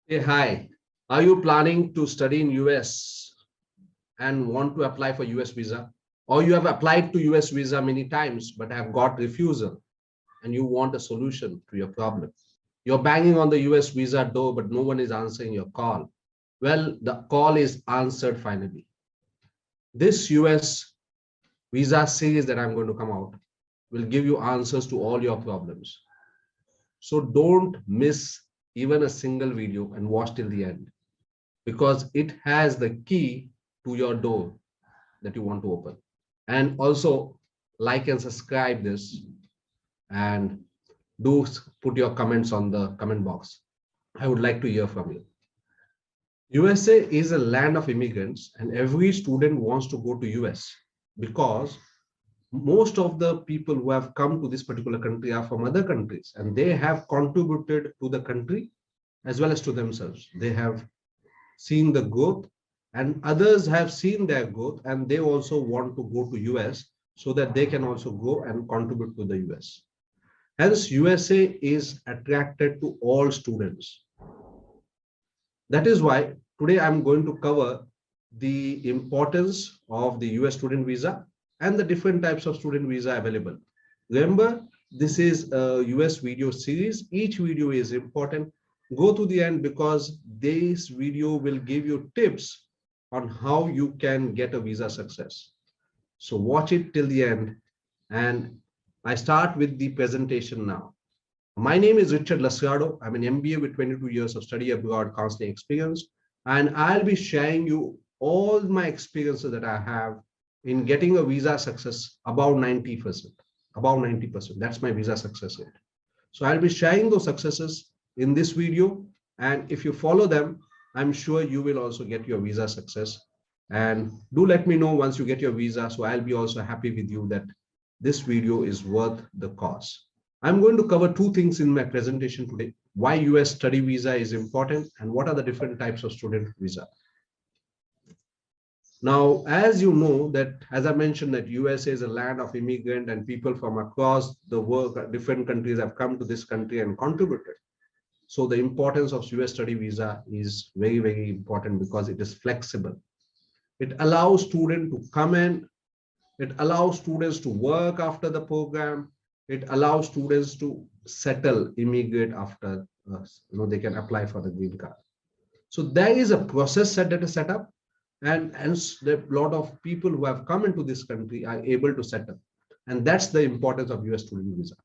Hey, hi. Are you planning to study in US and want to apply for US visa? Or you have applied to US visa many times but have got refusal and you want a solution to your problem? You're banging on the US visa door, but no one is answering your call. Well, the call is answered finally. This US visa series that I'm going to come out will give you answers to all your problems. So don't miss even a single video and watch till the end, because it has the key to your door that you want to open. And also like and subscribe this, and do put your comments on the comment box. I would like to hear from you. USA is a land of immigrants, and every student wants to go to US because most of the people who have come to this particular country are from other countries, and they have contributed to the country as well as to themselves. They have seen the growth, and others have seen their growth, and they also want to go to US so that they can also go and contribute to the US. Hence USA is attracted to all students. That is why today I'm going to cover the importance of the US student visa and the different types of student visa available. Remember, this is a US video series. Each video is important. Go to the end, because this video will give you tips on how you can get a visa success. So watch it till the end. And I start with the presentation now. My name is Richard Lasciardo. I'm an MBA with 22 years of study abroad counseling experience, and I'll be sharing you all my experiences that I have in getting a visa success above 90%. Above 90%. That's my visa success rate. So I'll be sharing those successes in this video, and if you follow them, I'm sure you will also get your visa success. And do let me know once you get your visa, so I'll be also happy with you that this video is worth the cost. I'm going to cover two things in my presentation today: why US study visa is important and what are the different types of student visa. Now, as you know, that as I mentioned, that USA is a land of immigrant, and people from across the world, different countries have come to this country and contributed. So the importance of US study visa is very, very important because it is flexible. It allows students to come in. It allows students to work after the program. It allows students to settle, immigrate after, they can apply for the green card. So there is a process that is set up, and hence a lot of people who have come into this country are able to settle. And that's the importance of US student visa.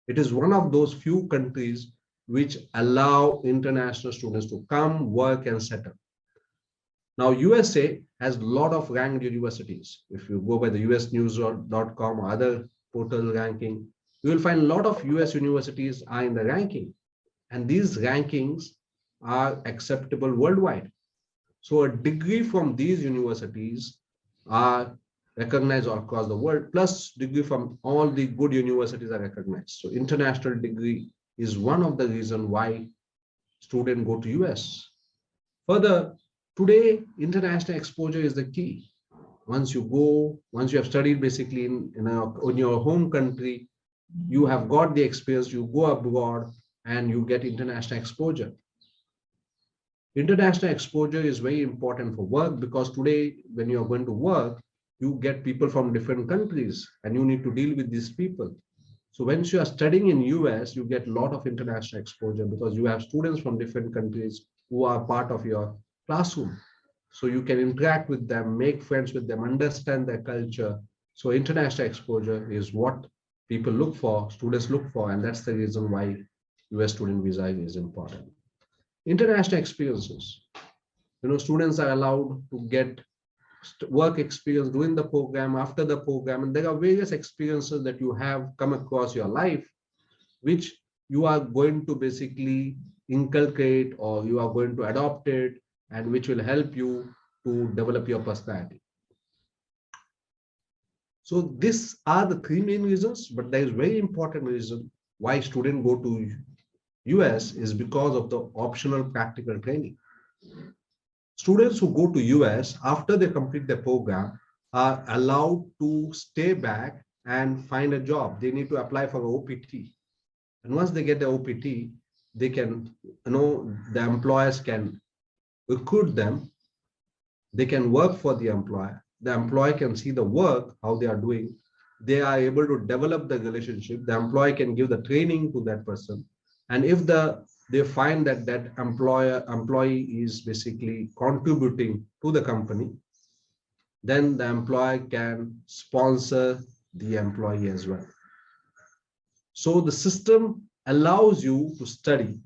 It is one of those few countries which allow international students to come, work, and settle. Now, USA has a lot of ranked universities. If you go by the usnews.com or other portal ranking, you will find a lot of US universities are in the ranking. And these rankings are acceptable worldwide. So a degree from these universities are recognized all across the world, plus degree from all the good universities are recognized. So international degree is one of the reasons why students go to US. Further, today, international exposure is the key. Once you have studied basically in your home country, you have got the experience, you go abroad and you get international exposure. International exposure is very important for work, because today, when you're going to work, you get people from different countries and you need to deal with these people. So once you are studying in US, you get a lot of international exposure because you have students from different countries who are part of your classroom. So you can interact with them, make friends with them, understand their culture. So international exposure is what people look for, students look for, and that's the reason why US student visa is important. International experiences. Students are allowed to get work experience during the program, after the program, and there are various experiences that you have come across your life, which you are going to basically inculcate, or you are going to adopt it, and which will help you to develop your personality. So these are the three main reasons, but there is very important reason why students go to US is because of the optional practical training. Students who go to US after they complete their program are allowed to stay back and find a job. They need to apply for an OPT. And once they get the OPT, they can, the employers can recruit them. They can work for the employer. The employer can see the work, how they are doing. They are able to develop the relationship. The employer can give the training to that person. And if they find that employee is basically contributing to the company, then the employer can sponsor the employee as well. So the system allows you to study,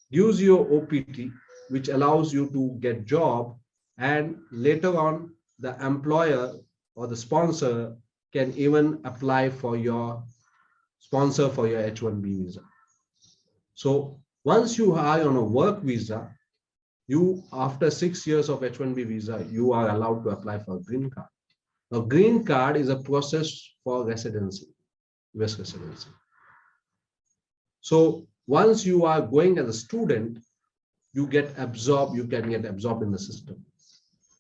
use your OPT, which allows you to get job, and later on the employer or the sponsor can even apply for your sponsor for your H-1B visa. So once you are on a work visa, you, after 6 years of H-1B visa, you are allowed to apply for a green card. Now, green card is a process for residency, US residency. So once you are going as a student, you can get absorbed in the system.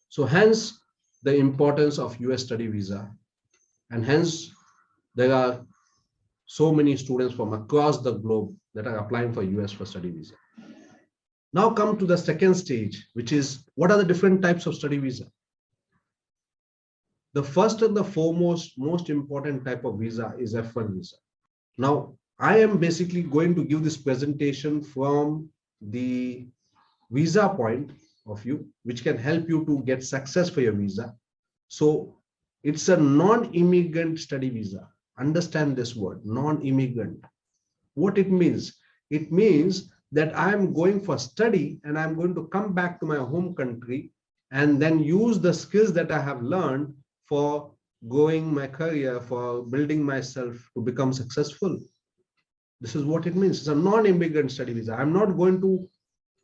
So hence the importance of US study visa, and hence there are so many students from across the globe that are applying for US for study visa. Now come to the second stage, which is what are the different types of study visa? The first and the foremost, most important type of visa is F1 visa. Now, I am basically going to give this presentation from the visa point of view, which can help you to get success for your visa. So it's a non-immigrant study visa. Understand this word, non-immigrant. What it means? It means that I'm going for study and I'm going to come back to my home country and then use the skills that I have learned for growing my career, for building myself to become successful. This is what it means. It's a non-immigrant study visa. I'm not going to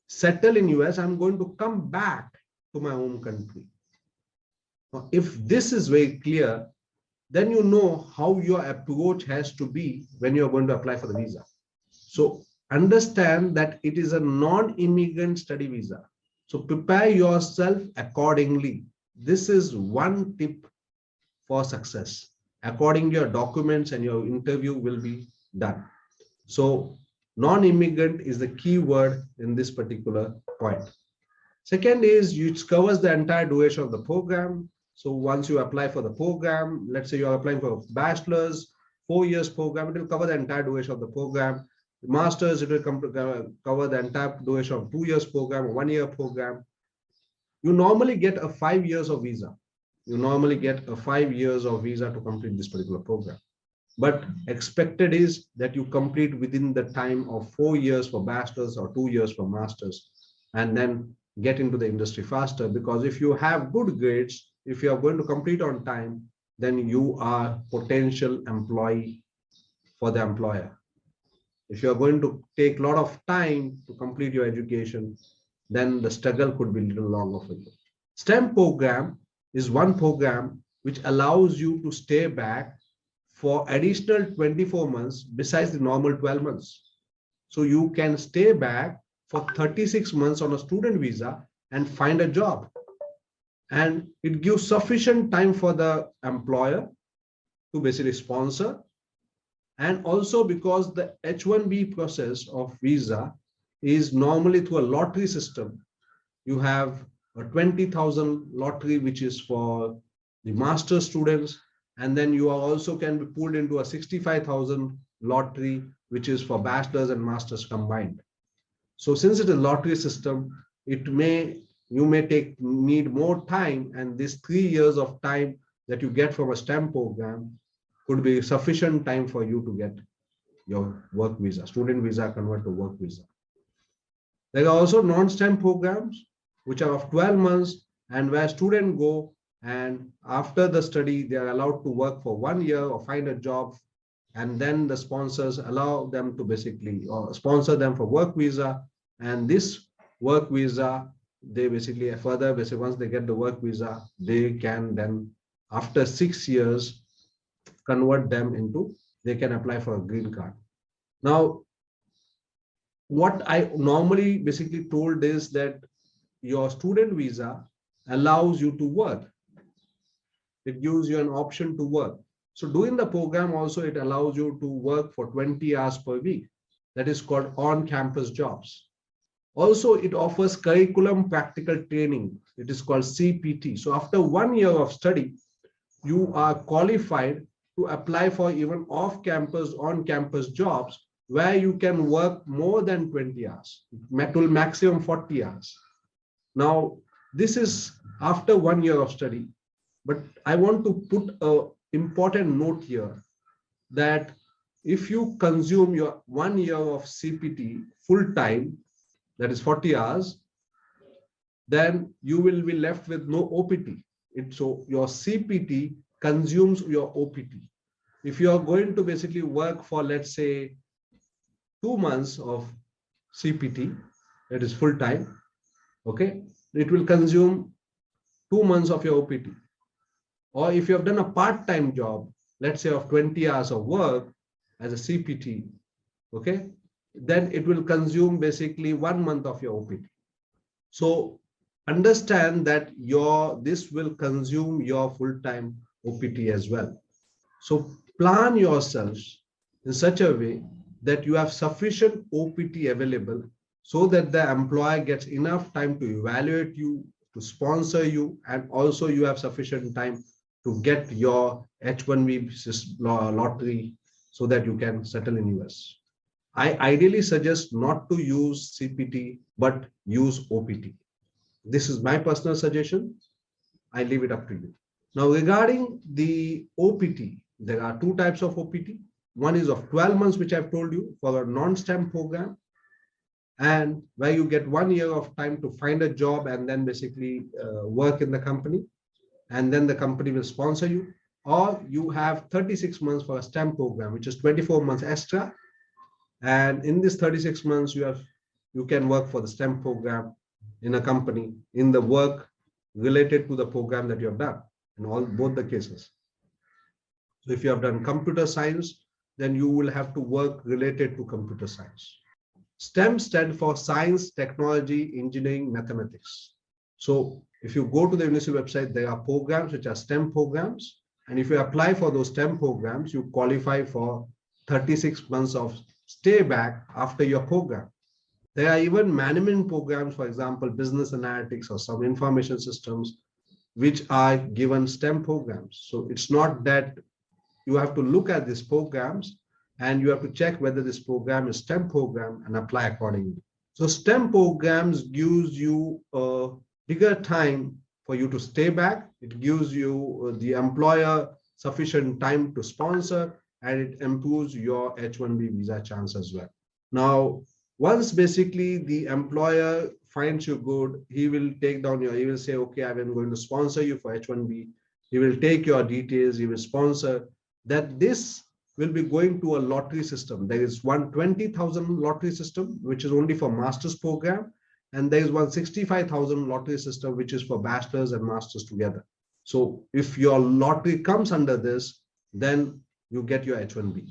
settle in US. I'm going to come back to my home country. Now, if this is very clear, then you know how your approach has to be when you're going to apply for the visa. So understand that it is a non-immigrant study visa. So prepare yourself accordingly. This is one tip for success. According to your documents and your interview will be done. So non-immigrant is the key word in this particular point. Second is it covers the entire duration of the program. So once you apply for the program, let's say you are applying for a bachelor's, 4 years program, it will cover the entire duration of the program. The master's, it will cover the entire duration of 2 years program, or 1 year program. You normally get a 5 years of visa. You normally get a 5 years of visa to complete this particular program. But expected is that you complete within the time of 4 years for bachelor's or 2 years for master's, and then get into the industry faster. Because if you have good grades, if you are going to complete on time, then you are potential employee for the employer. If you are going to take a lot of time to complete your education, then the struggle could be a little longer for you. STEM program is one program which allows you to stay back for additional 24 months besides the normal 12 months. So you can stay back for 36 months on a student visa and find a job. And it gives sufficient time for the employer to basically sponsor. And also because the H-1B process of visa is normally through a lottery system. You have a 20,000 lottery, which is for the master students. And then you are also can be pulled into a 65,000 lottery, which is for bachelor's and master's combined. So since it's a lottery system, you may need more time, and this 3 years of time that you get from a STEM program could be sufficient time for you to get your work visa, student visa convert to work visa. There are also non-STEM programs which are of 12 months and where students go, and after the study they are allowed to work for 1 year or find a job, and then the sponsors allow them to basically sponsor them for work visa. And this work visa, they basically further once they get the work visa, they can then after 6 years convert them into, they can apply for a green card. Now what I normally basically told is that your student visa allows you to work. It gives you an option to work. So doing the program also, it allows you to work for 20 hours per week. that is called on-campus jobs. Also, it offers curriculum practical training. It is called CPT. So after 1 year of study, you are qualified to apply for even off-campus, on-campus jobs where you can work more than 20 hours, maximum 40 hours. Now, this is after 1 year of study, but I want to put an important note here that if you consume your 1 year of CPT full time, that is 40 hours, then you will be left with no OPT. So your CPT consumes your OPT. If you are going to basically work for, let's say, 2 months of CPT, that is full time, okay, it will consume 2 months of your OPT. Or if you have done a part-time job, let's say of 20 hours of work as a CPT, okay, then it will consume basically 1 month of your OPT. So understand that this will consume your full-time OPT as well. So plan yourselves in such a way that you have sufficient OPT available so that the employer gets enough time to evaluate you, to sponsor you, and also you have sufficient time to get your H-1B lottery so that you can settle in US. I ideally suggest not to use CPT, but use OPT. This is my personal suggestion. I leave it up to you. Now, regarding the OPT, there are 2 types of OPT. One is of 12 months, which I've told you, for a non-STEM program, and where you get 1 year of time to find a job and then basically work in the company, and then the company will sponsor you. Or you have 36 months for a STEM program, which is 24 months extra. And in this 36 months, you can work for the STEM program in a company, in the work related to the program that you have done, in both the cases. So if you have done computer science, then you will have to work related to computer science. STEM stands for science, technology, engineering, mathematics. So if you go to the university website, there are programs which are STEM programs. And if you apply for those STEM programs, you qualify for 36 months of stay back after your program. There are even management programs, for example, business analytics or some information systems, which are given STEM programs. So it's not that you have to look at these programs and you have to check whether this program is STEM program and apply accordingly. So STEM programs gives you a bigger time for you to stay back. It gives you, the employer, sufficient time to sponsor, and it improves your H-1B visa chance as well. Now, once basically the employer finds you good, he will say, okay, I'm going to sponsor you for H-1B. He will take your details, he will sponsor. That this will be going to a lottery system. There is one 20,000 lottery system, which is only for master's program. And there is one 65,000 lottery system, which is for bachelor's and master's together. So if your lottery comes under this, then you get your H-1B.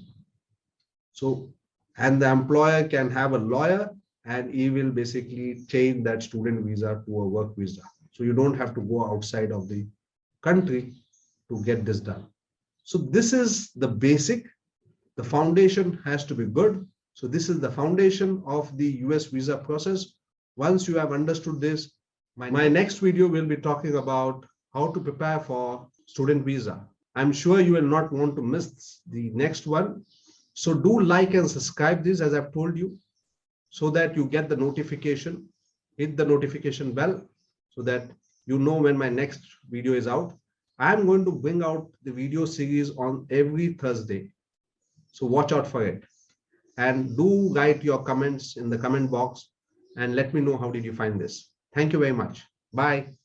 So, and the employer can have a lawyer and he will basically change that student visa to a work visa. So you don't have to go outside of the country to get this done. So this is the basic. The foundation has to be good. So this is the foundation of the US visa process. Once you have understood this, my next video will be talking about how to prepare for student visa. I'm sure you will not want to miss the next one. So do like and subscribe this, as I've told you, so that you get the notification. Hit the notification bell so that you know when my next video is out. I'm going to bring out the video series on every Thursday. So watch out for it. And do write your comments in the comment box and let me know how did you find this. Thank you very much. Bye.